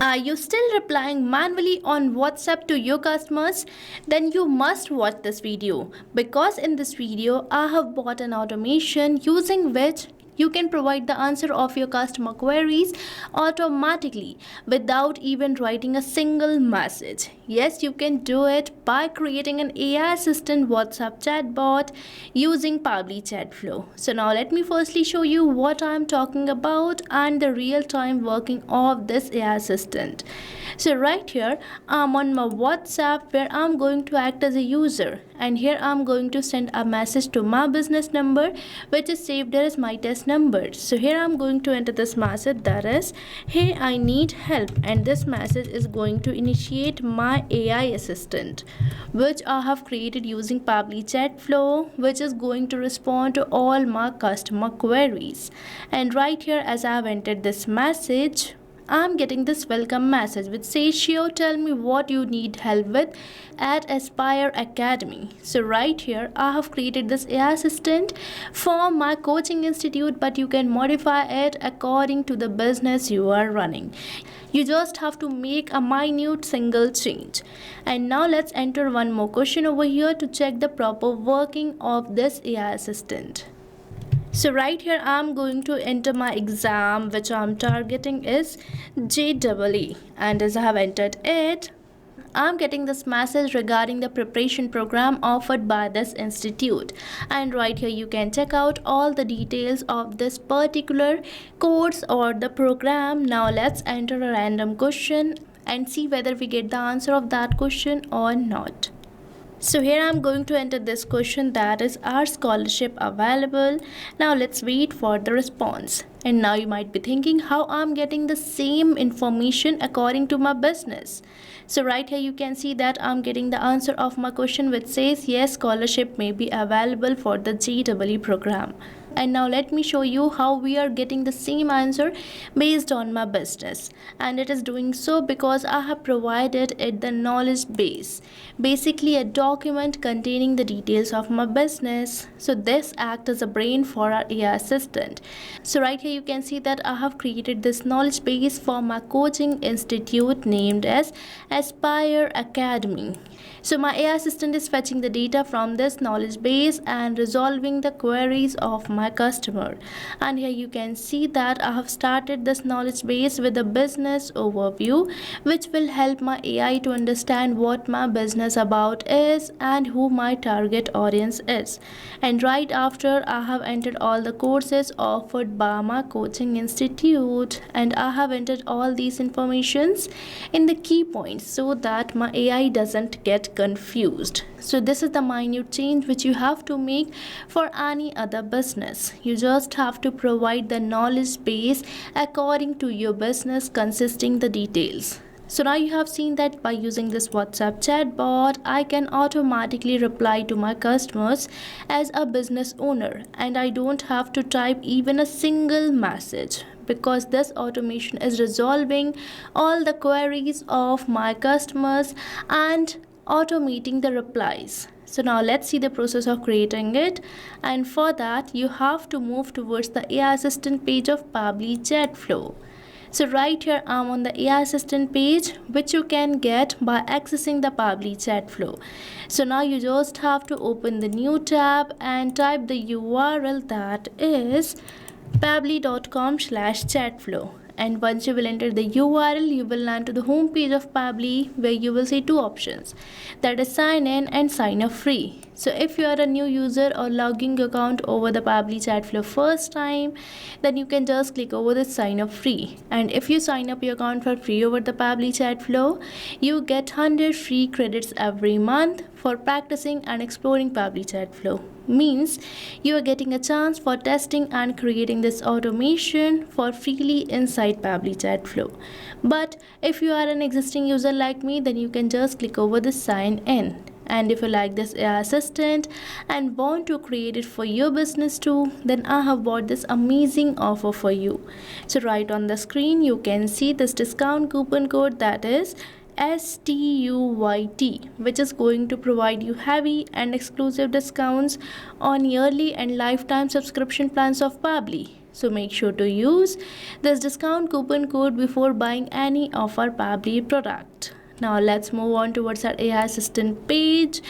Are you still replying manually on WhatsApp to your customers? Then you must watch this video, because in this video I have bought an automation using which you can provide the answer of your customer queries automatically without even writing a single message. Yes, you can do it by creating an AI assistant WhatsApp chatbot using Pabbly Chatflow. So now let me firstly show you what I am talking about and the real-time working of this AI assistant. So right here I'm on my WhatsApp where I'm going to act as a user, and here I'm going to send a message to my business number which is saved as my test number. So here I'm going to enter this message, that is, hey, I need help, and this message is going to initiate my AI assistant which I have created using Pabbly Chatflow, which is going to respond to all my customer queries. And right here, as I have entered this message, I'm getting this welcome message which says, sure, tell me what you need help with at Aspire Academy. So right here I have created this AI assistant for my coaching institute, but you can modify it according to the business you are running. You just have to make a minute single change. And now let's enter one more question over here to check the proper working of this AI assistant. So right here I'm going to enter my exam which I'm targeting is JEE, and as I have entered it, I'm getting this message regarding the preparation program offered by this institute. And right here you can check out all the details of this particular course or the program. Now let's enter a random question and see whether we get the answer of that question or not. So here I'm going to enter this question, that is, are scholarship available? Now let's wait for the response. And now you might be thinking how I'm getting the same information according to my business. So right here you can see that I'm getting the answer of my question which says yes, scholarship may be available for the JEE program. And now let me show you how we are getting the same answer based on my business. And it is doing so because I have provided it the knowledge base, basically a document containing the details of my business. So this acts as a brain for our AI assistant. So right here you can see that I have created this knowledge base for my coaching institute named as Aspire Academy. So my AI assistant is fetching the data from this knowledge base and resolving the queries of my customer. And here you can see that I have started this knowledge base with a business overview which will help my AI to understand what my business about is and who my target audience is. And right after, I have entered all the courses offered by my coaching institute, and I have entered all these informations in the key points so that my AI doesn't get confused. So this is the minute change which you have to make for any other business. You just have to provide the knowledge base according to your business consisting the details. So now you have seen that by using this WhatsApp chatbot, I can automatically reply to my customers as a business owner, and I don't have to type even a single message, because this automation is resolving all the queries of my customers and automating the replies. So now let's see the process of creating it, and for that you have to move towards the AI assistant page of Pabbly Chatflow. So right here I'm on the AI assistant page, which you can get by accessing the Pabbly Chatflow. So now you just have to open the new tab and type the URL, that is pabbly.com/chatflow. And once you will enter the URL, you will land to the home page of Pabbly, where you will see two options, that is sign in and sign up free. So if you are a new user or logging your account over the Pabbly Chatflow first time, then you can just click over the sign up free. And if you sign up your account for free over the Pabbly Chatflow, you get 100 free credits every month for practicing and exploring Pabbly Chatflow. Means you are getting a chance for testing and creating this automation for freely inside Pabbly Chatflow. But if you are an existing user like me, then you can just click over the sign in. And if you like this AI assistant and want to create it for your business too, then I have bought this amazing offer for you. So right on the screen you can see this discount coupon code, that is STUYT, which is going to provide you heavy and exclusive discounts on yearly and lifetime subscription plans of Pabbly. So make sure to use this discount coupon code before buying any of our Pabbly product. Now let's move on towards our AI assistant page,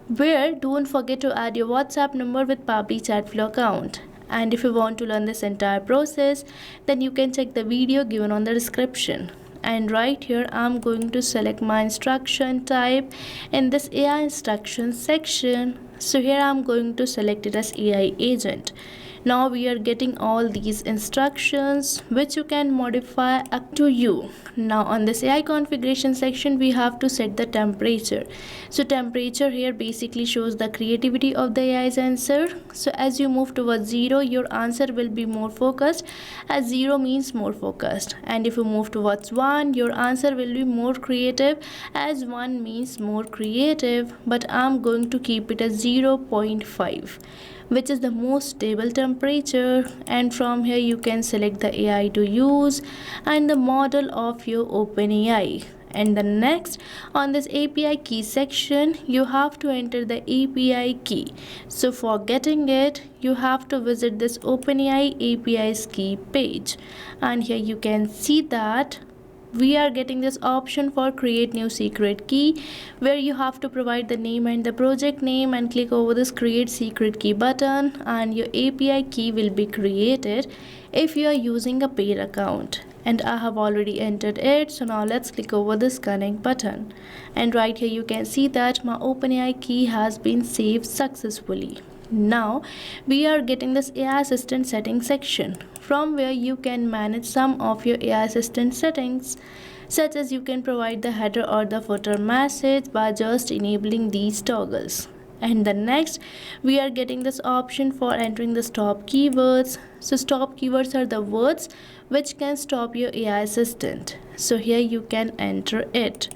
where don't forget to add your WhatsApp number with Pabbly Chatflow account. And if you want to learn this entire process, then you can check the video given on the description. And right here I'm going to select my instruction type in this AI instruction section. So here I'm going to select it as AI agent. Now we are getting all these instructions which you can modify up to you. Now on this AI configuration section we have to set the temperature. So temperature here basically shows the creativity of the AI's answer. So as you move towards 0, your answer will be more focused, as 0 means more focused. And if you move towards 1, your answer will be more creative, as 1 means more creative. But I'm going to keep it as 0.5, which is the most stable temperature. And from here you can select the AI to use and the model of your OpenAI. And the next, on this API key section, you have to enter the API key. So for getting it, you have to visit this OpenAI API's key page. And here you can see that we are getting this option for create new secret key, where you have to provide the name and the project name and click over this create secret key button, and your API key will be created if you are using a paid account. And I have already entered it, so now let's click over this connect button. And right here you can see that my OpenAI key has been saved successfully. Now we are getting this AI assistant settings section, from where you can manage some of your AI assistant settings, such as you can provide the header or the footer message by just enabling these toggles. And the next, we are getting this option for entering the stop keywords. So stop keywords are the words which can stop your AI assistant. So here you can enter it.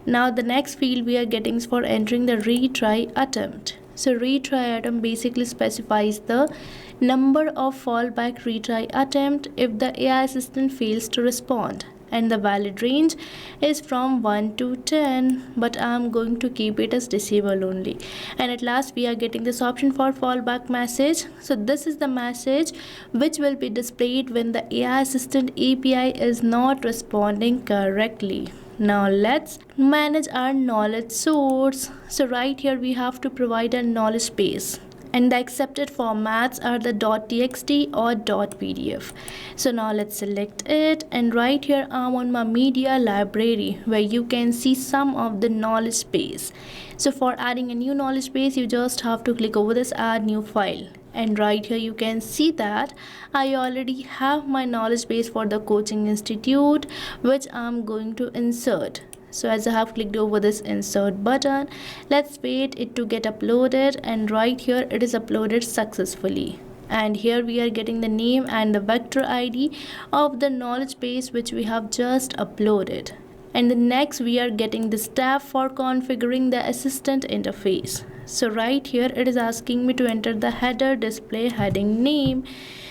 Now the next field we are getting is for entering the retry attempt. So retry attempt basically specifies the number of fallback retry attempt if the AI assistant fails to respond. And the valid range is from 1 to 10, but I'm going to keep it as disable only. And at last we are getting this option for fallback message. So this is the message which will be displayed when the AI assistant API is not responding correctly. Now let's manage our knowledge source. So right here we have to provide a knowledge base, and the accepted formats are the .txt or .pdf. So now let's select it, and right here I'm on my media library, where you can see some of the knowledge base. So for adding a new knowledge base, you just have to click over this add new file. And right here you can see that I already have my knowledge base for the coaching institute, which I'm going to insert. So as I have clicked over this insert button, let's wait it to get uploaded, and right here it is uploaded successfully. And here we are getting the name and the vector ID of the knowledge base which we have just uploaded. And the next we are getting this tab for configuring the assistant interface. So right here it is asking me to enter the header display heading name.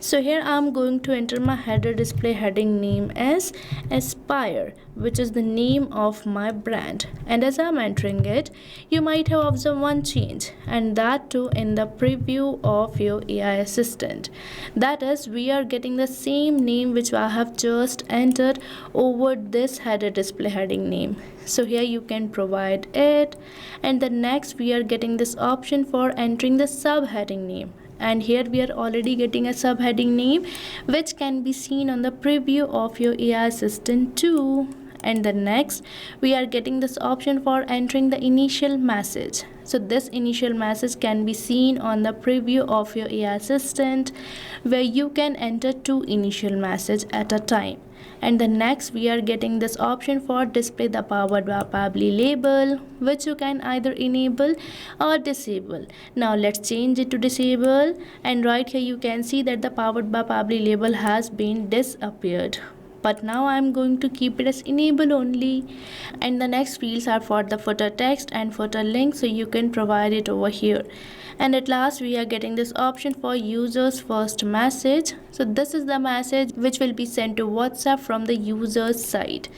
So here I'm going to enter my header display heading name as Aspire, which is the name of my brand. And as I'm entering it, you might have observed one change, and that too in the preview of your AI assistant. That is, we are getting the same name which I have just entered over this header display heading name. So here you can provide it. And the next we are getting this option for entering the subheading name. And here we are already getting a subheading name which can be seen on the preview of your AI assistant too. And the next we are getting this option for entering the initial message. So this initial message can be seen on the preview of your AI assistant, where you can enter 2 initial messages at a time. And the next we are getting this option for display the powered by Pabbly label, which you can either enable or disable. Now let's change it to disable, and right here you can see that the powered by Pabbly label has been disappeared. But now I'm going to keep it as enable only. And the next fields are for the footer text and footer link, so you can provide it over here. And at last we are getting this option for users first message. So this is the message which will be sent to WhatsApp from the user's side.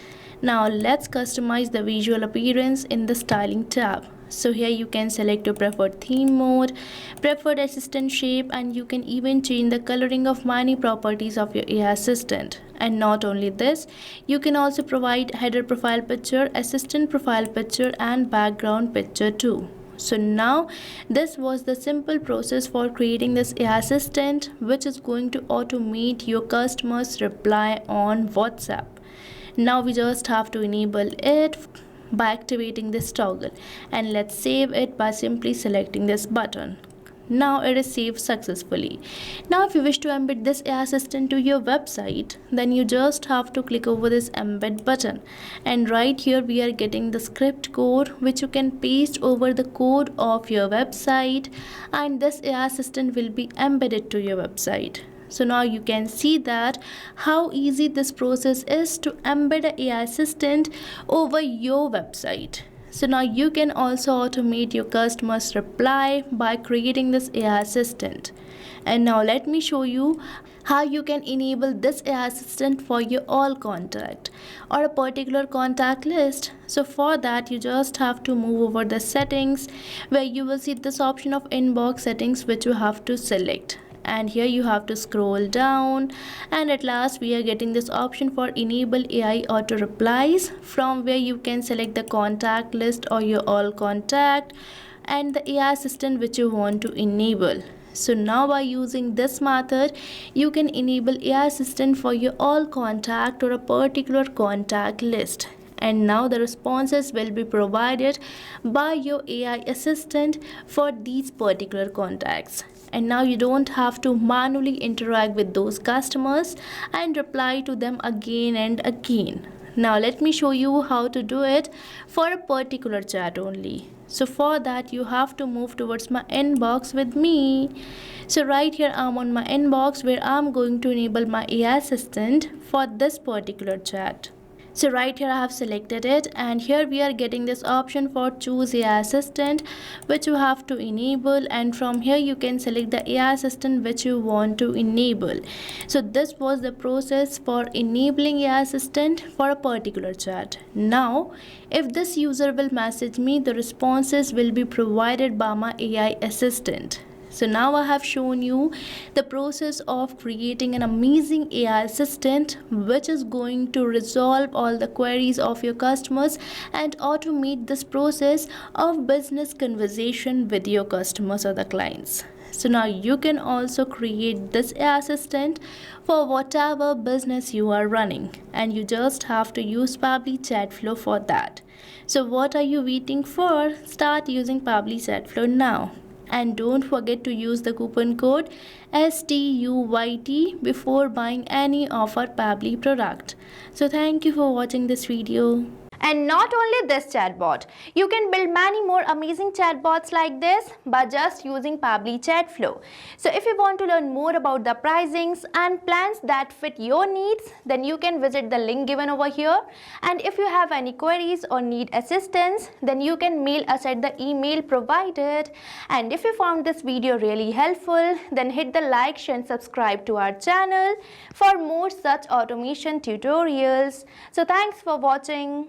Now let's customize the visual appearance in the styling tab. So here you can select your preferred theme mode, preferred assistant shape, and you can even change the coloring of many properties of your AI assistant. And not only this, you can also provide header profile picture, assistant profile picture, and background picture too. So now this was the simple process for creating this AI assistant, which is going to automate your customers' reply on WhatsApp. Now we just have to enable it by activating this toggle, and let's save it by simply selecting this button. Now it is saved successfully. Now if you wish to embed this AI assistant to your website, then you just have to click over this embed button, and right here we are getting the script code which you can paste over the code of your website, and this AI assistant will be embedded to your website. So now you can see that how easy this process is to embed an AI assistant over your website. So now you can also automate your customers' reply by creating this AI assistant. And now let me show you how you can enable this AI assistant for your all contact or a particular contact list. So for that you just have to move over the settings, where you will see this option of inbox settings which you have to select. And here you have to scroll down, and at last we are getting this option for enable AI auto replies, from where you can select the contact list or your all contact and the AI assistant which you want to enable. So now by using this method, you can enable AI assistant for your all contact or a particular contact list. And now the responses will be provided by your AI assistant for these particular contacts. And now you don't have to manually interact with those customers and reply to them again and again. Now let me show you how to do it for a particular chat only. So for that you have to move towards my inbox with me. So right here I'm on my inbox, where I'm going to enable my AI assistant for this particular chat. So right here I have selected it, and here we are getting this option for choose AI assistant, which you have to enable, and from here you can select the AI assistant which you want to enable. So this was the process for enabling AI assistant for a particular chat. Now if this user will message me, the responses will be provided by my AI assistant. So now I have shown you the process of creating an amazing AI assistant which is going to resolve all the queries of your customers and automate this process of business conversation with your customers or the clients. So now you can also create this AI assistant for whatever business you are running, and you just have to use Pabbly Chatflow for that. So what are you waiting for? Start using Pabbly Chatflow now. And don't forget to use the coupon code STUYT before buying any of our Pabbly product. So thank you for watching this video. And not only this chatbot, you can build many more amazing chatbots like this by just using Pabbly Chatflow. So if you want to learn more about the pricings and plans that fit your needs, then you can visit the link given over here. And if you have any queries or need assistance, then you can mail us at the email provided. And if you found this video really helpful, then hit the like, share and subscribe to our channel for more such automation tutorials. So thanks for watching.